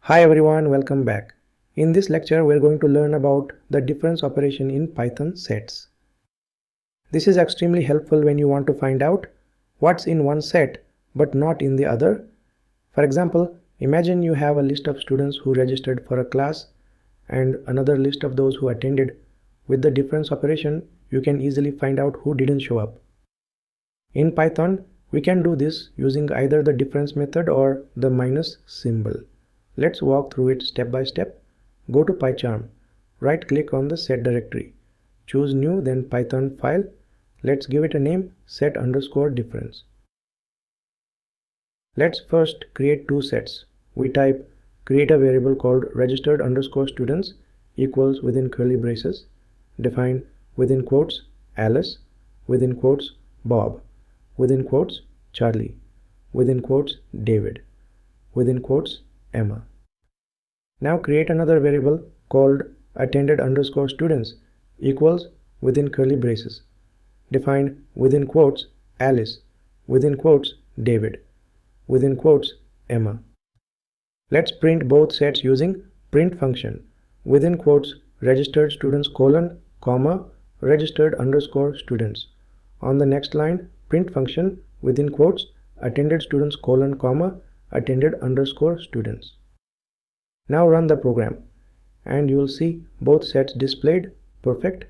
Hi everyone, welcome back. In this lecture, we're going to learn about the difference operation in Python sets. This is extremely helpful when you want to find out what's in one set but not in the other. For example, imagine you have a list of students who registered for a class and another list of those who attended. With the difference operation, you can easily find out who didn't show up. In Python, we can do this using either the difference method or the minus symbol. Let's walk through it step by step. Go to PyCharm, right click on the set directory, choose new, then Python file. Let's give it a name, set_difference. Let's first create two sets. We type create a variable called registered_students equals within curly braces, define within quotes Alice, within quotes Bob, within quotes Charlie, within quotes David, within quotes Emma. Now create another variable called attended_students equals within curly braces, define within quotes Alice, within quotes David, within quotes Emma. Let's print both sets using print function, within quotes registered students comma registered_students. On the next line, print function within quotes attended students comma attended_students. Now run the program and you will see both sets displayed. Perfect.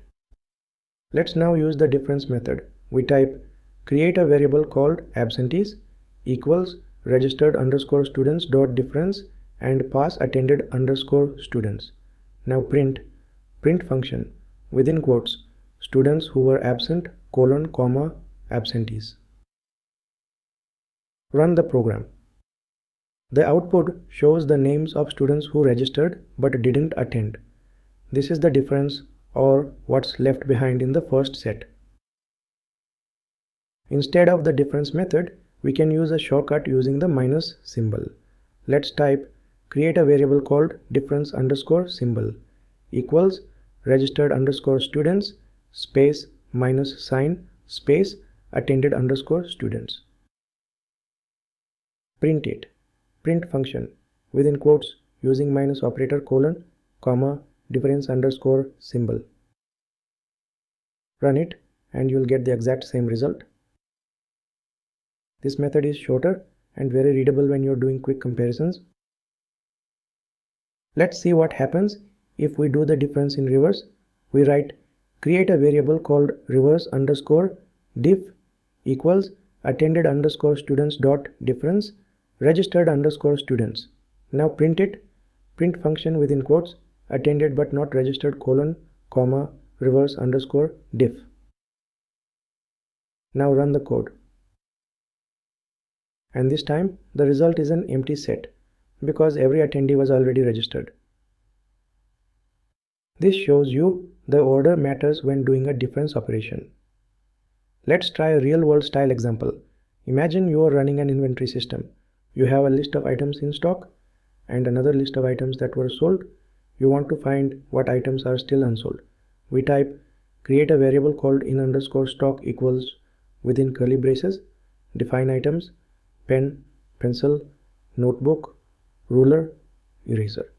Let's now use the difference method. We type create a variable called absentees equals registered_students dot difference and pass attended_students. Now print function within quotes students who were absent comma absentees. Run the program. The output shows the names of students who registered but didn't attend. This is the difference or what's left behind in the first set. Instead of the difference method, we can use a shortcut using the minus symbol. Let's type create a variable called difference_symbol equals registered_students space minus sign space attended_students. Print it. Print function within quotes using minus operator comma difference_symbol. Run it and you'll get the exact same result. This method is shorter and very readable when you're doing quick comparisons. Let's see what happens if we do the difference in reverse. We write create a variable called reverse_diff equals attended_students dot difference registered_students. Now print it. Print function within quotes attended but not registered comma reverse_diff. Now run the code. And this time the result is an empty set because every attendee was already registered. This shows you the order matters when doing a difference operation. Let's try a real-world style example. Imagine you are running an inventory system. You have a list of items in stock and another list of items that were sold. You want to find what items are still unsold. We type create a variable called in_stock equals within curly braces, define items pen, pencil, notebook, ruler, eraser.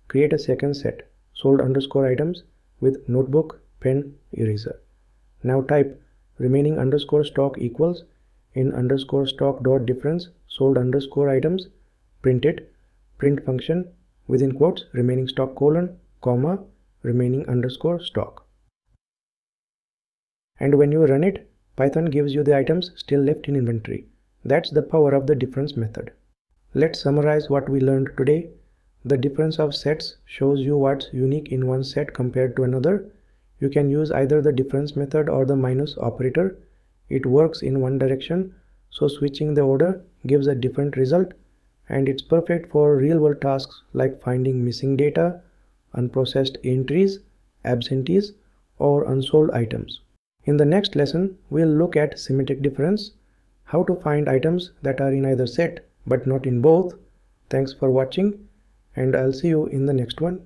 Create a second set sold_items with notebook, pen, eraser. Now type remaining_stock equals in_stock dot difference sold_items. Print it. Print function within quotes remaining stock comma remaining_stock. And when you run it, Python gives you the items still left in inventory. That's the power of the difference method. Let's summarize what we learned today. The difference of sets shows you what's unique in one set compared to another. You can use either the difference method or the minus operator. It works in one direction, so switching the order gives a different result, and it's perfect for real-world tasks like finding missing data, unprocessed entries, absentees, or unsold items. In the next lesson, we'll look at symmetric difference, how to find items that are in either set but not in both. Thanks for watching, and I'll see you in the next one.